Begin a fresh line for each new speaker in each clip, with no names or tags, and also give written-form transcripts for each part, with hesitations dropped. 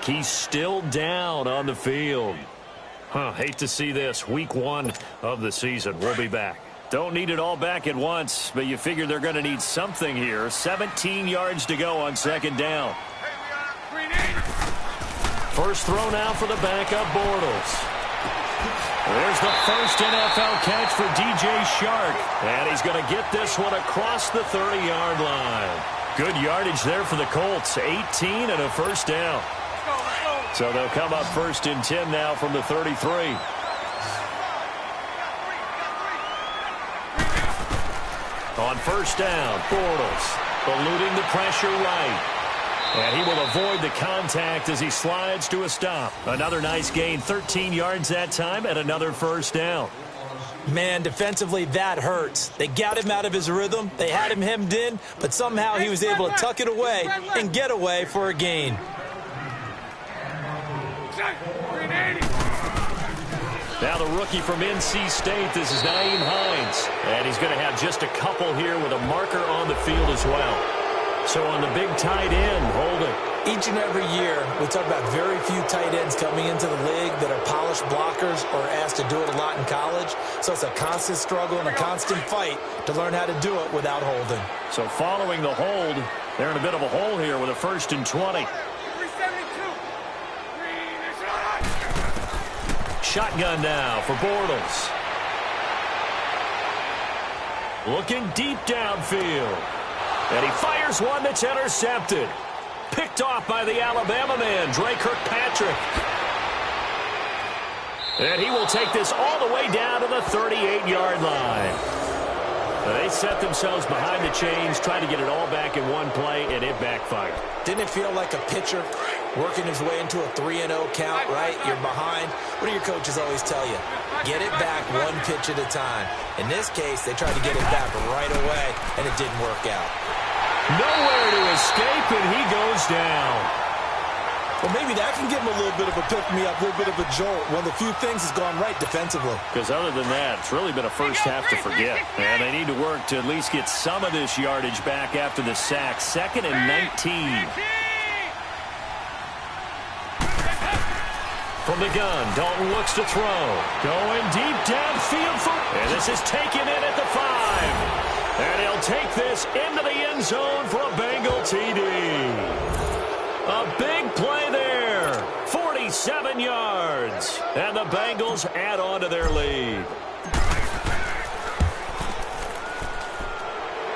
He's still down on the field. Hate to see this. Week 1 of the season. We'll be back. Don't need it all back at once, but you figure they're going to need something here. 17 yards to go on second down. First throw now for the backup Bortles. There's the first NFL catch for DJ Shark. And he's going to get this one across the 30-yard line. Good yardage there for the Colts. 18 and a first down. So they'll come up first and 10 now from the 33. On first down, Bortles eluding the pressure right. And he will avoid the contact as he slides to a stop. Another nice gain, 13 yards that time, and another first down.
Man, defensively, that hurts. They got him out of his rhythm. They had him hemmed in, but somehow he was able to tuck it away and get away for a gain.
Now the rookie from NC State, this is Nyheim Hines. And he's going to have just a couple here with a marker on the field as well. So on the big tight end, holding.
Each and every year, we talk about very few tight ends coming into the league that are polished blockers or asked to do it a lot in college. So it's a constant struggle and a constant fight to learn how to do it without holding.
So following the hold, they're in a bit of a hole here with a first and 20. Shotgun now for Bortles. Looking deep downfield. And he fires one that's intercepted. Picked off by the Alabama man, Dre Kirkpatrick. And he will take this all the way down to the 38-yard line. They set themselves behind the chains, trying to get it all back in one play, and it backfired.
Didn't it feel like a pitcher working his way into a 3-0 count, right? You're behind. What do your coaches always tell you? Get it back one pitch at a time. In this case, they tried to get it back right away, and it didn't work out.
Nowhere to escape, and he goes down.
Well, maybe that can give him a little bit of a pick-me-up, a little bit of a jolt. One of the few things has gone right defensively.
Because other than that, it's really been a first half to forget. And they need to work to at least get some of this yardage back after the sack. 2nd and 19. From the gun, Dalton looks to throw. Going deep downfield. And this is taken in at the 5. And he'll take this into the end zone for a Bengal TD. A big play there. 47 yards. And the Bengals add on to their lead.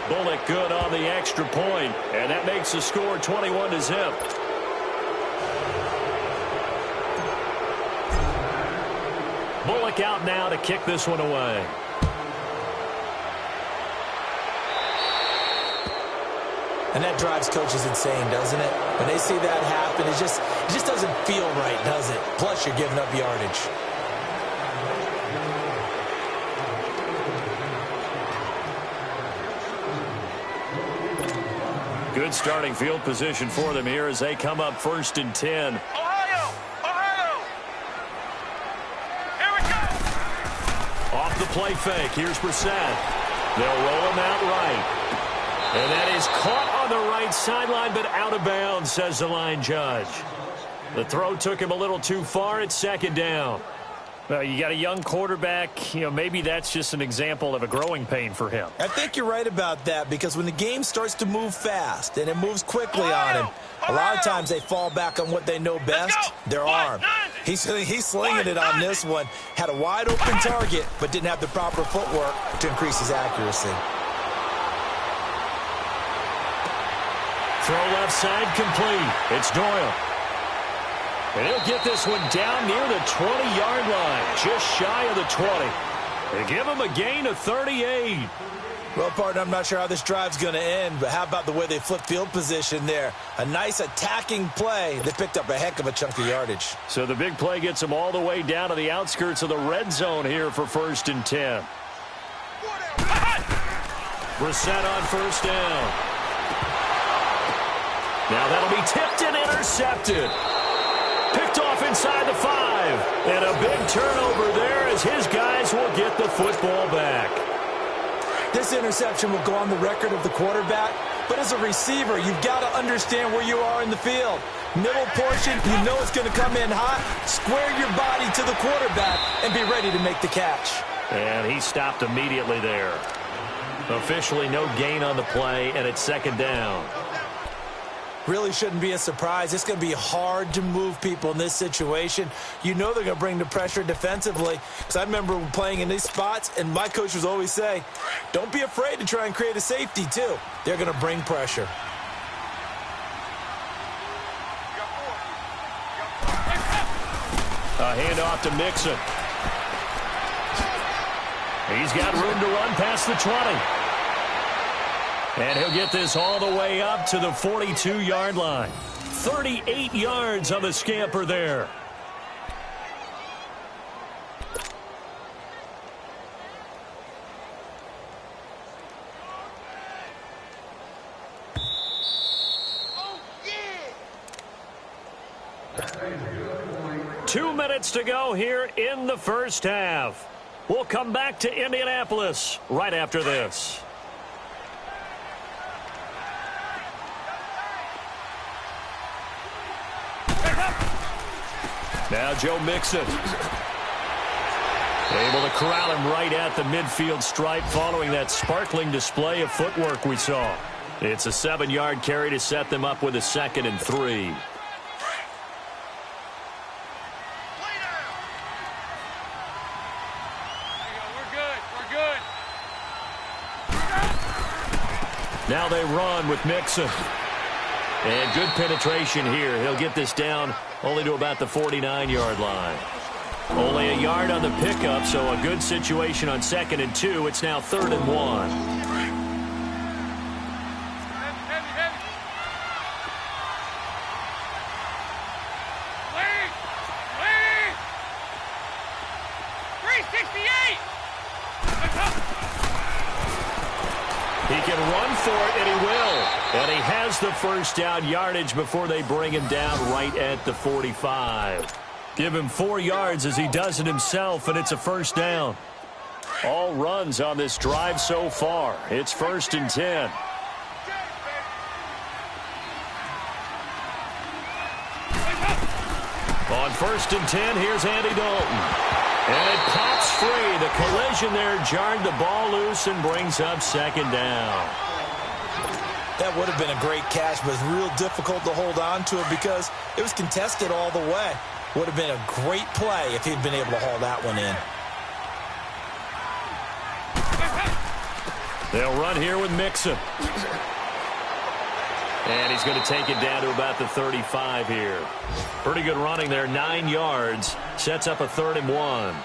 Bullock good on the extra point. And that makes the score 21-0. Bullock out now to kick this one away.
And that drives coaches insane, doesn't it? When they see that happen, it just doesn't feel right, does it? Plus, you're giving up yardage.
Good starting field position for them here as they come up first and 10.
Ohio! Here we go!
Off the play fake. Here's Brissett. They'll roll him out right. And that is caught on the right sideline, but out of bounds, says the line judge. The throw took him a little too far at 2nd down. Well, you got a young quarterback. You know, maybe that's just an example of a growing pain for him.
I think you're right about that, because when the game starts to move fast and it moves quickly on him, a lot of times they fall back on what they know best, their arm. He's slinging it on this one. Had a wide-open target, but didn't have the proper footwork to increase his accuracy.
Throw left side complete. It's Doyle. And he'll get this one down near the 20-yard line, just shy of the 20. They give him a gain of 38.
Well, partner, I'm not sure how this drive's going to end, but how about the way they flip field position there? A nice attacking play. They picked up a heck of a chunk of yardage.
So the big play gets them all the way down to the outskirts of the red zone here for first and 10. Brissett on first down. Now that'll be tipped and intercepted. Picked off inside the 5. And a big turnover there as his guys will get the football back.
This interception will go on the record of the quarterback, But as a receiver, you've got to understand where you are in the field. Middle portion, you know it's going to come in hot. Square your body to the quarterback and be ready to make the catch.
And he stopped immediately there. Officially no gain on the play, and it's second down.
Really shouldn't be a surprise. It's going to be hard to move people in this situation. You know they're going to bring the pressure defensively. Because I remember playing in these spots, and my coach would always say, don't be afraid to try and create a safety, too. They're going to bring pressure.
A handoff to Mixon. He's got room to run past the 20. And he'll get this all the way up to the 42-yard line. 38 yards on the scamper there.
Oh, yeah.
2 minutes to go here in the first half. We'll come back to Indianapolis right after this. Now Joe Mixon. Able to corral him right at the midfield stripe following that sparkling display of footwork we saw. It's a 7-yard carry to set them up with a 2nd and 3. Now they run with Mixon. And good penetration here. He'll get this down only to about the 49-yard line. Only a yard on the pickup, so a good situation on 2nd and 2. It's now 3rd and 1. He can run for it, and he will. And he has the first down yardage before they bring him down right at the 45. Give him 4 yards as he does it himself, and it's a first down. All runs on this drive so far. It's 1st and 10. On 1st and 10, here's Andy Dalton. And it pops free. The collision there jarred the ball loose and brings up 2nd down.
That would have been a great catch, but it's real difficult to hold on to it because it was contested all the way. Would have been a great play if he'd been able to haul that one in.
They'll run here with Mixon. And he's going to take it down to about the 35 here. Pretty good running there, 9 yards. Sets up a 3rd and 1.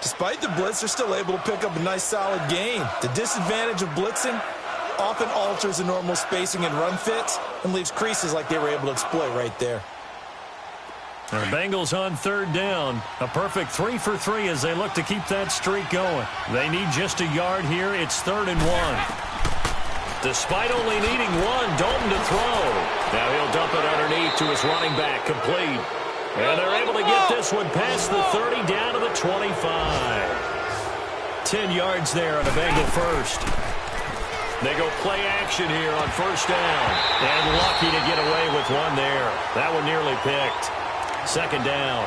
Despite the blitz, they're still able to pick up a nice solid gain. The disadvantage of blitzing often alters the normal spacing and run fits and leaves creases like they were able to exploit right there.
The Bengals on 3rd down. A perfect 3 for 3 as they look to keep that streak going. They need just a yard here. It's 3rd and 1. Despite only needing 1, Dalton to throw. Now he'll dump it underneath to his running back, complete. And they're able to get this one past the 30 down to the 25. 10 yards there on a Bengal first. They go play action here on 1st down. And lucky to get away with one there. That one nearly picked. 2nd down.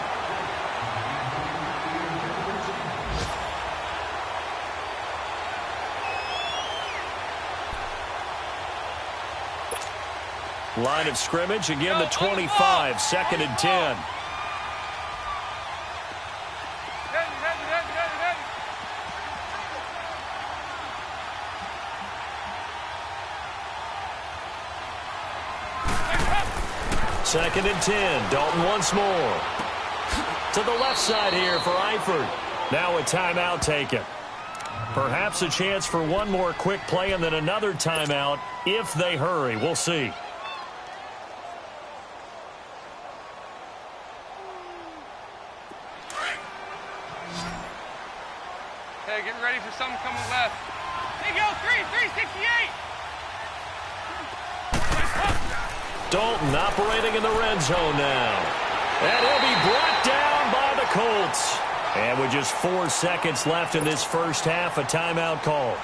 Line of scrimmage, again the 25, 2nd and 10. Second and 10. Dalton once more. To the left side here for Eifert. Now a timeout taken. Perhaps a chance for one more quick play and then another timeout if they hurry. We'll see.
Okay, get ready for something coming left. They go 368.
Dalton operating in the red zone now. And he'll be brought down by the Colts. And with just 4 seconds left in this first half, a timeout call.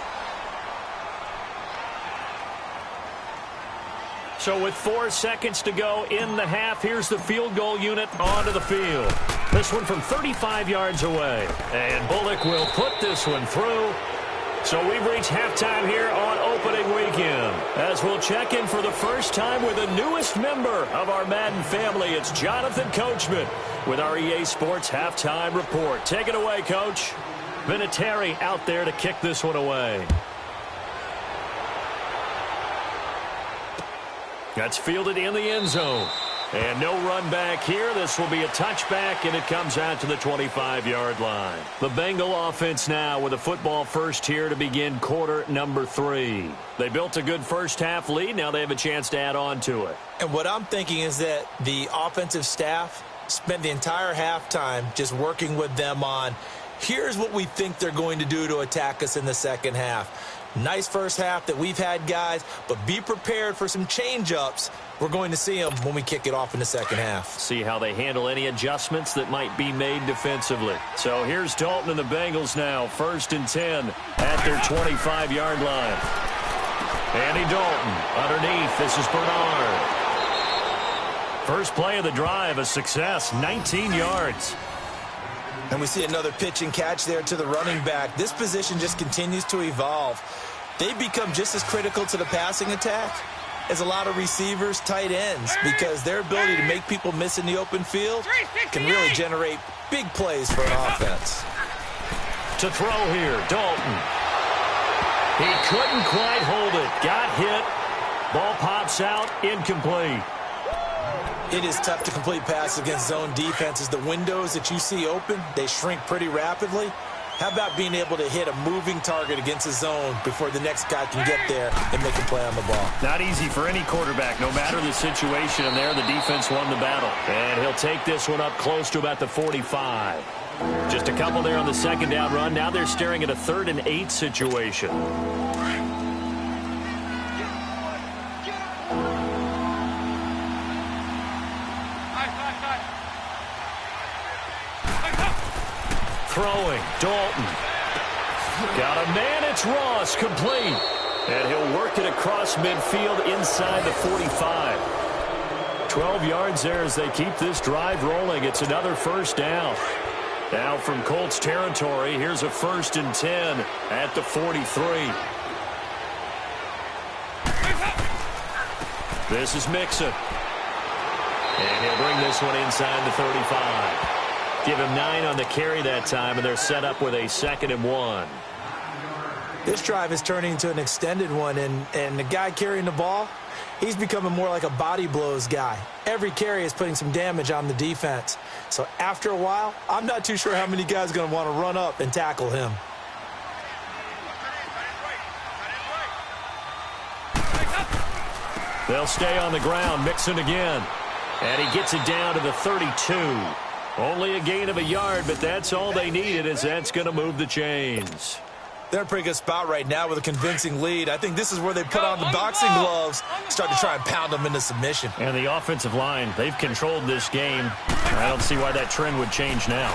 So with 4 seconds to go in the half, here's the field goal unit onto the field. This one from 35 yards away. And Bullock will put this one through. So we've reached halftime here on opening weekend. As we'll check in for the first time with the newest member of our Madden family, it's Jonathan Coachman with our EA Sports Halftime Report. Take it away, Coach. Vinatieri out there to kick this one away. That's fielded in the end zone. And no run back here. This will be a touchback, and it comes out to the 25-yard line. The Bengal offense now with a football first here to begin quarter number 3. They built a good first-half lead. Now they have a chance to add on to it.
And what I'm thinking is that the offensive staff spent the entire halftime just working with them on, here's what we think they're going to do to attack us in the second half. Nice first half that we've had, guys, but be prepared for some change-ups. We're going to see them when we kick it off in the second half.
See how they handle any adjustments that might be made defensively. So here's Dalton and the Bengals now, 1st and 10 at their 25-yard line. Andy Dalton underneath. This is Bernard. First play of the drive, a success, 19 yards.
And we see another pitch and catch there to the running back. This position just continues to evolve. They become just as critical to the passing attack as a lot of receivers, tight ends, because their ability to make people miss in the open field can really generate big plays for an offense.
To throw here, Dalton. He couldn't quite hold it. Got hit. Ball pops out, incomplete.
It is tough to complete passes against zone defenses. The windows that you see open, they shrink pretty rapidly. How about being able to hit a moving target against a zone before the next guy can get there and make a play on the ball?
Not easy for any quarterback, no matter the situation. And there, the defense won the battle. And he'll take this one up close to about the 45. Just a couple there on the second down run. Now they're staring at a 3rd and 8 situation. Throwing, Dalton. Got a man, it's Ross, complete. And he'll work it across midfield inside the 45. 12 yards there as they keep this drive rolling. It's another first down. Now from Colts territory, here's a 1st and 10 at the 43. This is Mixon. And he'll bring this one inside the 35. Give him 9 on the carry that time, and they're set up with a 2nd and 1.
This drive is turning into an extended one, and the guy carrying the ball, he's becoming more like a body blows guy. Every carry is putting some damage on the defense. So after a while, I'm not too sure how many guys are going to want to run up and tackle him.
They'll stay on the ground. Mixon again. And he gets it down to the 32. Only a gain of a yard, but that's all they needed, as that's going to move the chains.
They're in a pretty good spot right now with a convincing lead. I think this is where they put on the boxing gloves, start to try and pound them into submission.
And the offensive line, they've controlled this game. I don't see why that trend would change now.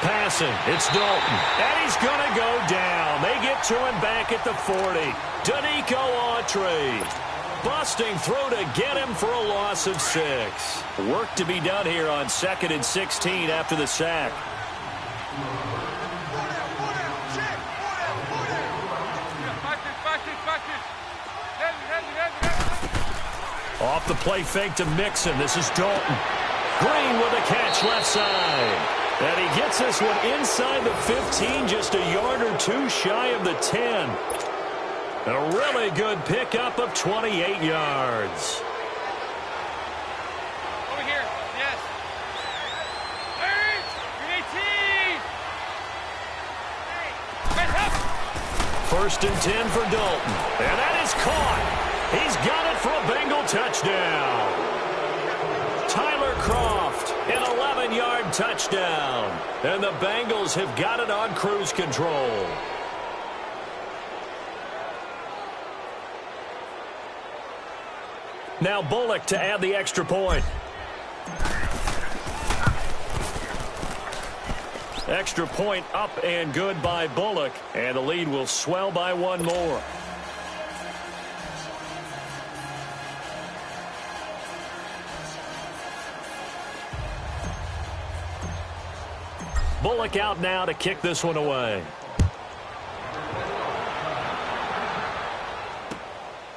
Passing, it's Dalton, and he's going to go down. They get to him back at the 40. Danico Autry busting through to get him for a loss of 6. Work to be done here on 2nd and 16 after the sack. Off the play fake to Mixon. This is Dalton. Green with a catch left side. And he gets this one inside the 15, just a yard or 2 shy of the 10. A really good pickup of 28 yards.
Over here, yes. 18.
1st and 10 for Dalton. And that is caught. He's got it for a Bengal touchdown. Tyler Croft, an 11-yard touchdown. And the Bengals have got it on cruise control. Now Bullock to add the extra point. Extra point up and good by Bullock. And the lead will swell by 1 more. Bullock out now to kick this one away.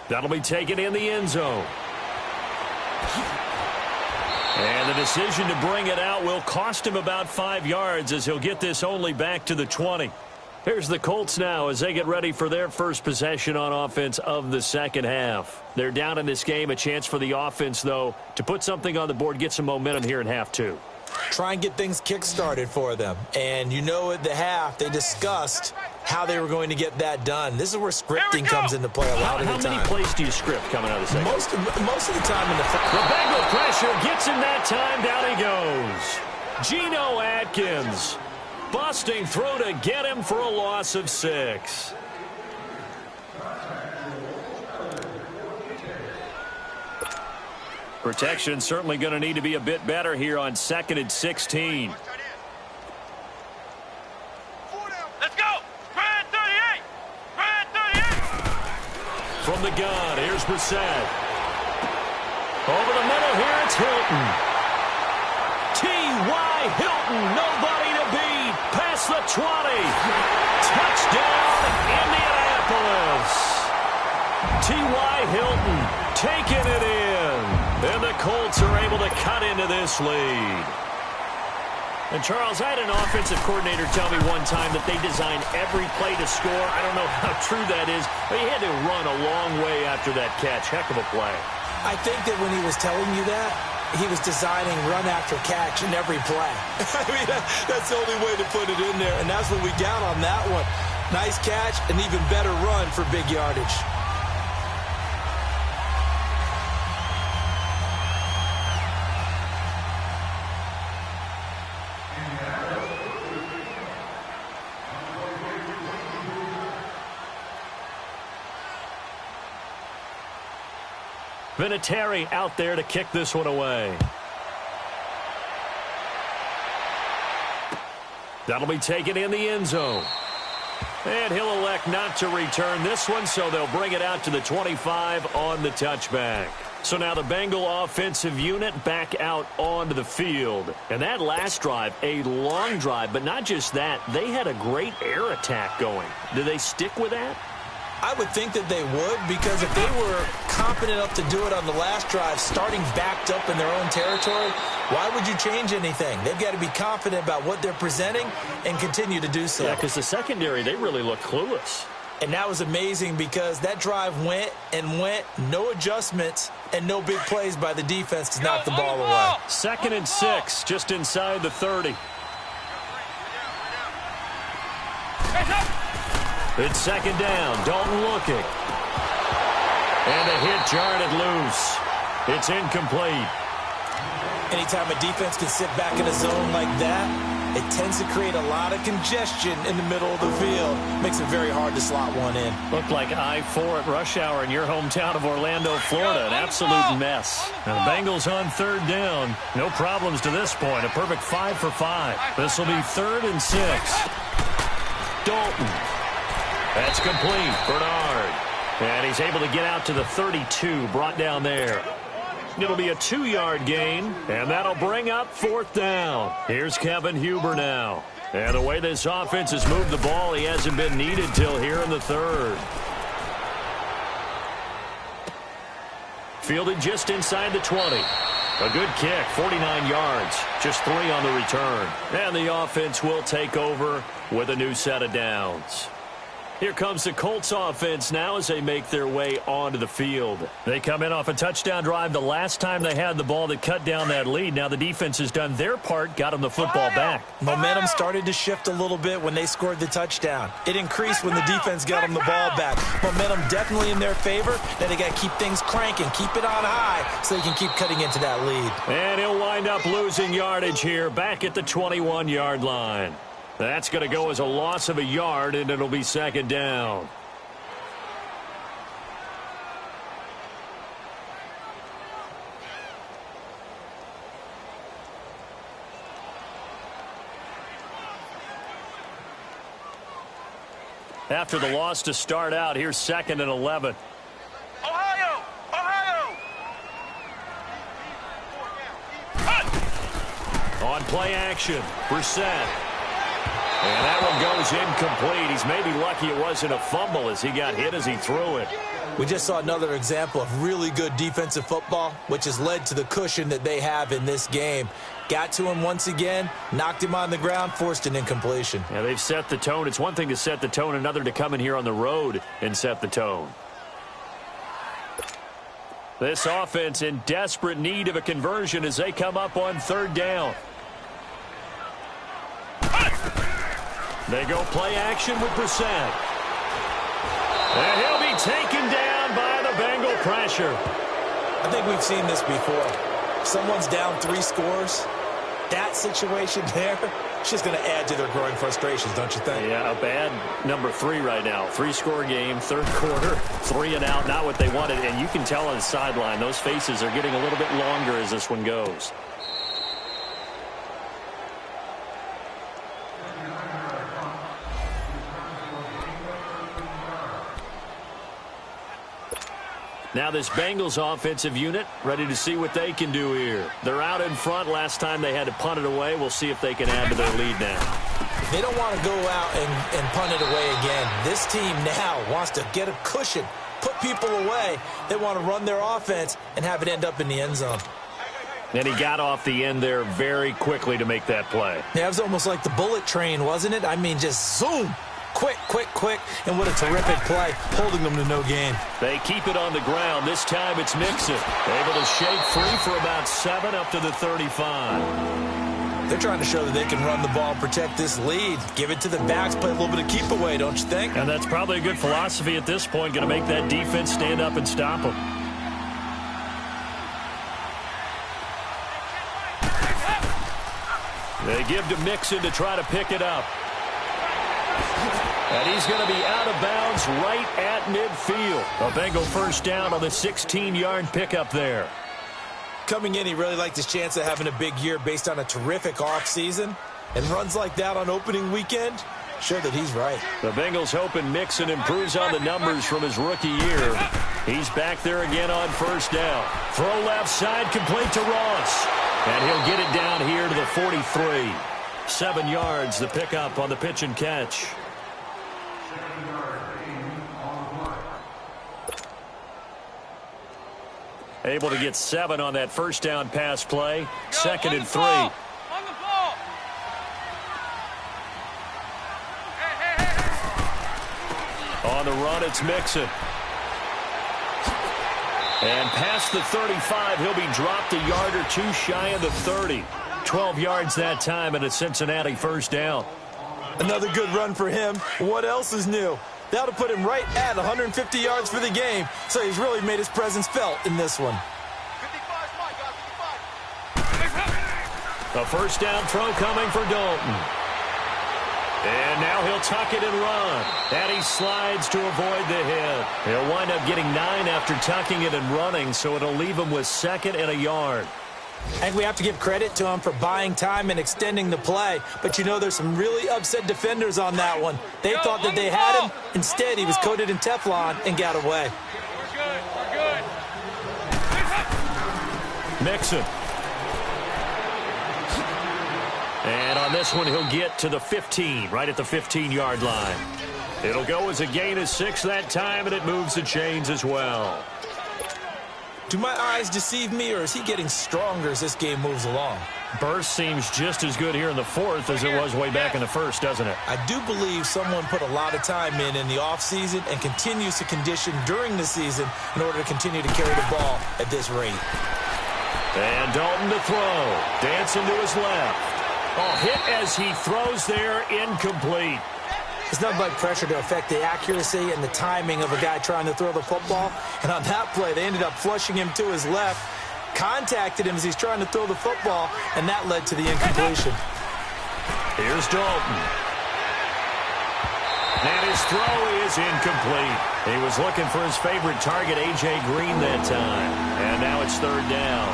That'll be taken in the end zone. And the decision to bring it out will cost him about 5 yards as he'll get this only back to the 20. Here's the Colts now as they get ready for their first possession on offense of the second half. They're down in this game. A chance for the offense, though, to put something on the board, get some momentum here in half two.
Try and get things kick-started for them. And you know at the half, they discussed how they were going to get that done. This is where scripting comes into play a lot of the time.
How many plays do you script coming out of the second?
Most of the time in the first.
The Bengal pressure gets him that time. Down he goes. Geno Atkins busting through to get him for a loss of 6. Protection certainly going to need to be a bit better here on 2nd and 16.
Let's go! Brad 38! Brad 38!
From the gun, here's Brissett. Over the middle here, it's Hilton. T.Y. Hilton, nobody to beat. Past the 20. Touchdown, Indianapolis. T.Y. Hilton taking it in. And the Colts are able to cut into this lead. And, Charles, I had an offensive coordinator tell me one time that they designed every play to score. I don't know how true that is, but he had to run a long way after that catch. Heck of a play.
I think that when he was telling you that, he was designing run after catch in every play. I mean, that's the only way to put it in there, and that's what we got on that one. Nice catch, an even better run for big yardage.
Vinatieri out there to kick this one away. That'll be taken in the end zone. And he'll elect not to return this one, so they'll bring it out to the 25 on the touchback. So now the Bengal offensive unit back out onto the field. And that last drive, a long drive, but not just that, they had a great air attack going. Do they stick with that?
I would think that they would, because if they were competent enough to do it on the last drive, starting backed up in their own territory, why would you change anything? They've got to be confident about what they're presenting and continue to do so.
Yeah, because the secondary, they really look clueless.
And that was amazing because that drive went and went, no adjustments, and no big plays by the defense to knock the ball away.
2nd and 6, just inside the 30. It's 2nd down. Dalton looking. And a hit jarred loose. It's incomplete.
Anytime a defense can sit back in a zone like that, it tends to create a lot of congestion in the middle of the field. Makes it very hard to slot one in.
Looked like I-4 at rush hour in your hometown of Orlando, Florida. An absolute mess. Now the Bengals on 3rd down. No problems to this point. A perfect 5 for 5. This will be 3rd and 6. Dalton. That's complete. Bernard. And he's able to get out to the 32, brought down there. It'll be a 2-yard gain, and that'll bring up 4th down. Here's Kevin Huber now. And the way this offense has moved the ball, he hasn't been needed till here in the 3rd. Fielded just inside the 20. A good kick, 49 yards, just 3 on the return. And the offense will take over with a new set of downs. Here comes the Colts offense now as they make their way onto the field. They come in off a touchdown drive the last time they had the ball that cut down that lead. Now the defense has done their part, got them the football back.
Momentum started to shift a little bit when they scored the touchdown. It increased when the defense got them the ball back. Momentum definitely in their favor. Now they got to keep things cranking, keep it on high so they can keep cutting into that lead.
And he'll wind up losing yardage here back at the 21-yard line. That's going to go as a loss of a yard, and it'll be 2nd down. After the loss to start out, here's 2nd and 11.
Ohio!
On play action, Brissett. And that one goes incomplete. He's maybe lucky it wasn't a fumble as he got hit as he threw it.
We just saw another example of really good defensive football, which has led to the cushion that they have in this game. Got to him once again, knocked him on the ground, forced an incompletion.
Yeah, they've set the tone. It's one thing to set the tone, another to come in here on the road and set the tone. This offense in desperate need of a conversion as they come up on third down. They go play action with Brissett. And he'll be taken down by the Bengal pressure.
I think we've seen this before. Someone's down 3 scores. That situation there, it's just going to add to their growing frustrations, don't you think?
Yeah, a bad number 3 right now. 3-score game, third quarter, 3 and out, not what they wanted. And you can tell on the sideline, those faces are getting a little bit longer as this one goes. Now this Bengals offensive unit ready to see what they can do here. They're out in front. Last time they had to punt it away. We'll see if they can add to their lead now.
They don't want to go out and punt it away again. This team now wants to get a cushion, put people away. They want to run their offense and have it end up in the end zone.
And he got off the end there very quickly to make that play.
Yeah, it was almost like the bullet train, wasn't it? I mean, just zoom. Quick, quick, quick, and what a terrific play, holding them to no gain.
They keep it on the ground. This time it's Mixon. Able to shake free for about 7 up to the 35.
They're trying to show that they can run the ball, protect this lead. Give it to the backs, play a little bit of keep away, don't you think?
And that's probably a good philosophy at this point, going to make that defense stand up and stop them. They give to Mixon to try to pick it up. And he's going to be out of bounds right at midfield. A Bengal first down on the 16-yard pickup there.
Coming in, he really liked his chance of having a big year based on a terrific offseason. And runs like that on opening weekend show that he's right.
The Bengals hoping Mixon improves on the numbers from his rookie year. He's back there again on first down. Throw left side, complete to Ross. And he'll get it down here to the 43. 7 yards, the pickup on the pitch and catch. Able to get 7 on that first down pass play. Second and 3.
On the ball.
On the run, it's Mixon. And past the 35, he'll be dropped a yard or 2 shy of the 30. 12 yards that time and a Cincinnati first down.
Another good run for him. What else is new? That'll put him right at 150 yards for the game, so he's really made his presence felt in this one.
55,
A first down throw coming for Dalton. And now he'll tuck it and run. And he slides to avoid the hit. He'll wind up getting 9 after tucking it and running, so it'll leave him with 2nd and a yard.
I think we have to give credit to him for buying time and extending the play. But, you know, there's some really upset defenders on that one. They thought that they had him. Instead, he was coated in Teflon and got away.
We're good.
Mixon. And on this one, he'll get to the 15, right at the 15-yard line. It'll go as a gain of 6 that time, and it moves the chains as well.
Do my eyes deceive me, or is he getting stronger as this game moves along?
Burst seems just as good here in the 4th as it was way back in the 1st, doesn't it?
I do believe someone put a lot of time in the offseason and continues to condition during the season in order to continue to carry the ball at this rate.
And Dalton to throw. Dancing to his left. Oh, hit as he throws there, incomplete.
It's nothing like pressure to affect the accuracy and the timing of a guy trying to throw the football. And on that play, they ended up flushing him to his left, contacted him as he's trying to throw the football, and that led to the incompletion.
Here's Dalton. And his throw is incomplete. He was looking for his favorite target, A.J. Green, that time. And now it's 3rd down.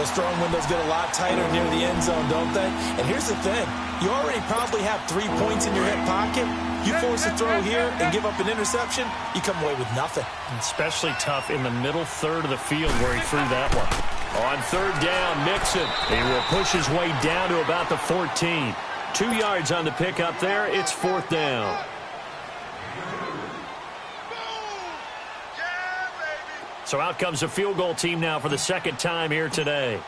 Those throwing windows get a lot tighter near the end zone, don't they? And here's the thing. You already probably have 3 points in your hip pocket. You force a throw here and give up an interception, you come away with nothing.
Especially tough in the middle third of the field where he threw that one. On 3rd down, Mixon. He will push his way down to about the 14. 2 yards on the pickup there. It's 4th down. So out comes a field goal team now for the 2nd time here today.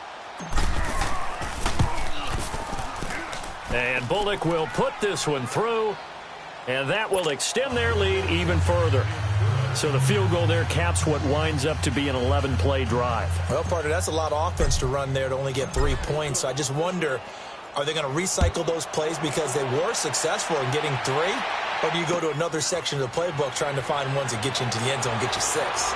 And Bullock will put this one through, and that will extend their lead even further. So the field goal there caps what winds up to be an 11-play drive.
Well, partner, that's a lot of offense to run there to only get 3 points. So I just wonder, are they going to recycle those plays because they were successful in getting 3? Or do you go to another section of the playbook trying to find ones that get you into the end zone, get you 6?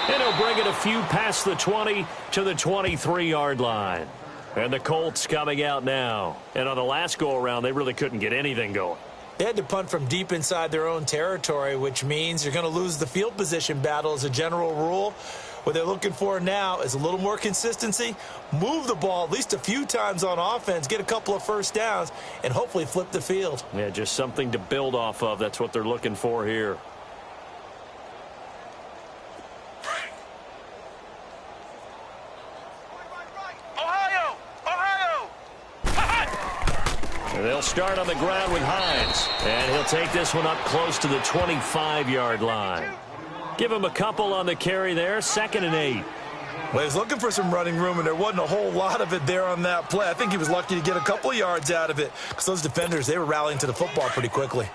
And he'll bring it a few past the 20 to the 23-yard line. And the Colts coming out now. And on the last go-around, they really couldn't get anything going.
They had to punt from deep inside their own territory, which means you're going to lose the field position battle as a general rule. What they're looking for now is a little more consistency, move the ball at least a few times on offense, get a couple of first downs, and hopefully flip the field.
Yeah, just something to build off of. That's what they're looking for here. They'll start on the ground with Hines. And he'll take this one up close to the 25-yard line. Give him a couple on the carry there. 2nd and 8.
Well, he was looking for some running room, and there wasn't a whole lot of it there on that play. I think he was lucky to get a couple of yards out of it because those defenders, they were rallying to the football pretty quickly.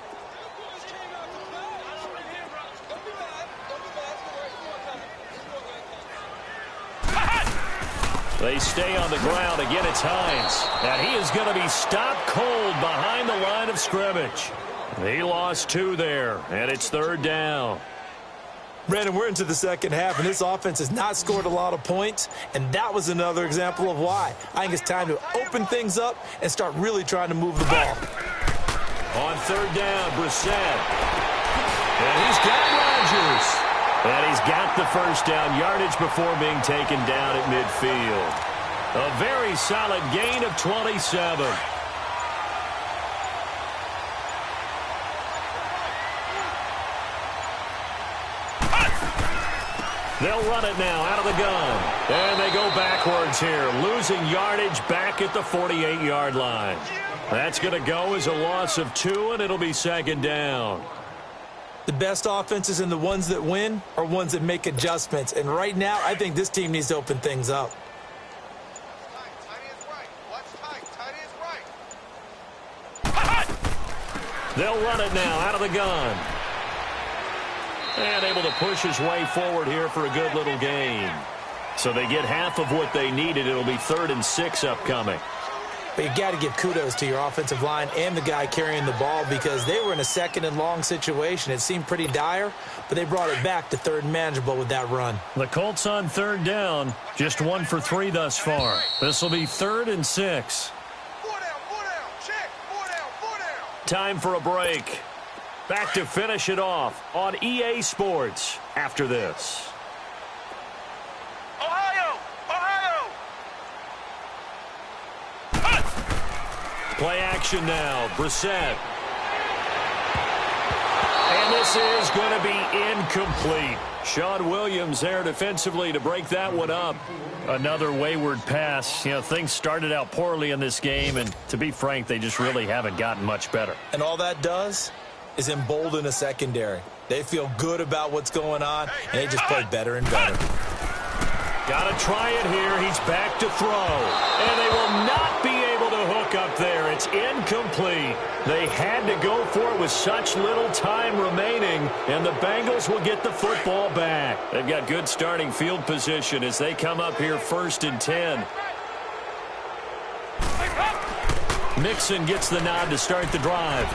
They stay on the ground. Again, it's Hines. And he is going to be stopped cold behind the line of scrimmage. He lost 2 there, and it's 3rd down.
Brandon, we're into the second half, and this offense has not scored a lot of points, and that was another example of why. I think it's time to open things up and start really trying to move the ball.
On 3rd down, Brissett. And he's got Rodgers. And he's got the first down yardage before being taken down at midfield. A very solid gain of 27. They'll run it now out of the gun. And they go backwards here, losing yardage back at the 48-yard line. That's going to go as a loss of 2, and it'll be 2nd down.
The best offenses and the ones that win are ones that make adjustments. And right now, I think this team needs to open things up.
They'll run it now out of the gun. And able to push his way forward here for a good little gain. So they get half of what they needed. It'll be 3rd and 6 upcoming.
But you got to give kudos to your offensive line and the guy carrying the ball because they were in a 2nd and long situation. It seemed pretty dire, but they brought it back to 3rd and manageable with that run.
The Colts on 3rd down, just 1 for 3 thus far. This will be 3rd and 6. Time for a break. Back to finish it off on EA Sports after this. Play action now. Brissett. And this is going to be incomplete. Sean Williams there defensively to break that one up. Another wayward pass. You know, things started out poorly in this game, and to be frank, they just really haven't gotten much better.
And all that does is embolden a secondary. They feel good about what's going on, and they just play better and better.
Got to try it here. He's back to throw. And they will not be able to hook up there. It's incomplete. They had to go for it with such little time remaining, and the Bengals will get the football back. They've got good starting field position as they come up here 1st and 10. Mixon gets the nod to start the drive.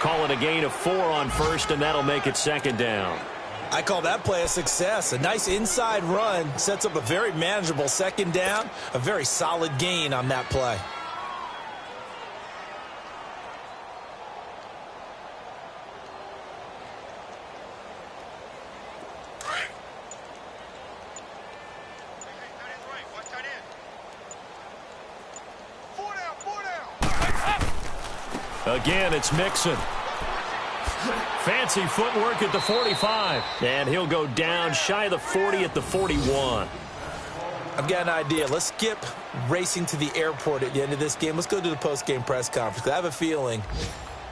Call it a gain of 4 on 1st, and that'll make it 2nd down.
I call that play a success. A nice inside run sets up a very manageable 2nd down, a very solid gain on that play.
Again, it's Mixon. Fancy footwork at the 45. And he'll go down shy of the 40 at the 41.
I've got an idea. Let's skip racing to the airport at the end of this game. Let's go to the post-game press conference. I have a feeling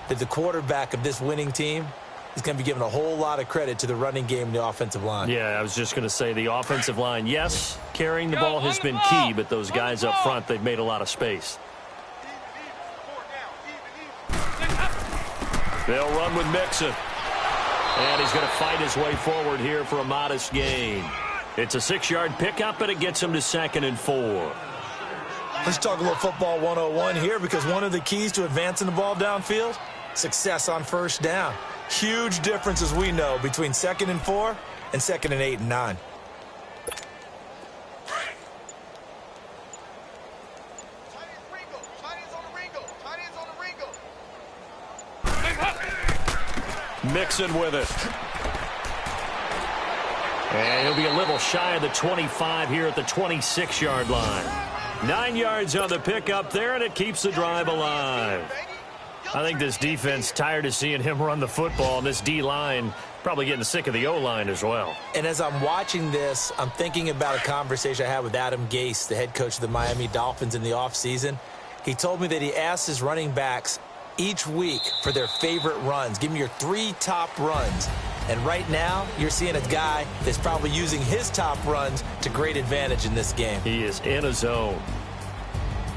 that the quarterback of this winning team is going to be giving a whole lot of credit to the running game and the offensive line.
Yeah, I was just going to say the offensive line, yes, carrying the ball has been key, but those guys up front, they've made a lot of space. They'll run with Mixon. And he's going to fight his way forward here for a modest gain. It's a 6-yard pickup, and it gets him to 2nd and 4.
Let's talk a little football 101 here, because one of the keys to advancing the ball downfield, success on first down. Huge difference, as we know, between 2nd and 4 and 2nd and 8 and 9.
Mixon with it. And he'll be a little shy of the 25 here at the 26-yard line. 9 yards on the pickup there, and it keeps the drive alive. I think this defense tired of seeing him run the football, and this D-line probably getting sick of the O-line as well.
And as I'm watching this, I'm thinking about a conversation I had with Adam Gase, the head coach of the Miami Dolphins, in the offseason. He told me that he asked his running backs each week for their favorite runs. Give me your 3 top runs. And right now, you're seeing a guy that's probably using his top runs to great advantage in this game.
He is in a zone.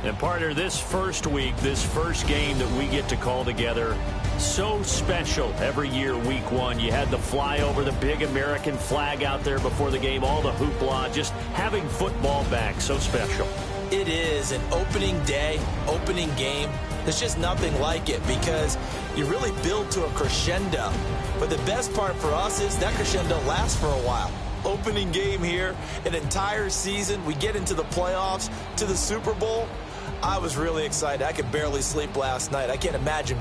And partner, this first week, this first game that we get to call together, so special every year, week 1. You had the flyover, the big American flag out there before the game, all the hoopla, just having football back, so special.
It is an opening day, opening game. There's just nothing like it, because you really build to a crescendo. But the best part for us is that crescendo lasts for a while. Opening game here, an entire season. We get into the playoffs, to the Super Bowl. I was really excited. I could barely sleep last night. I can't imagine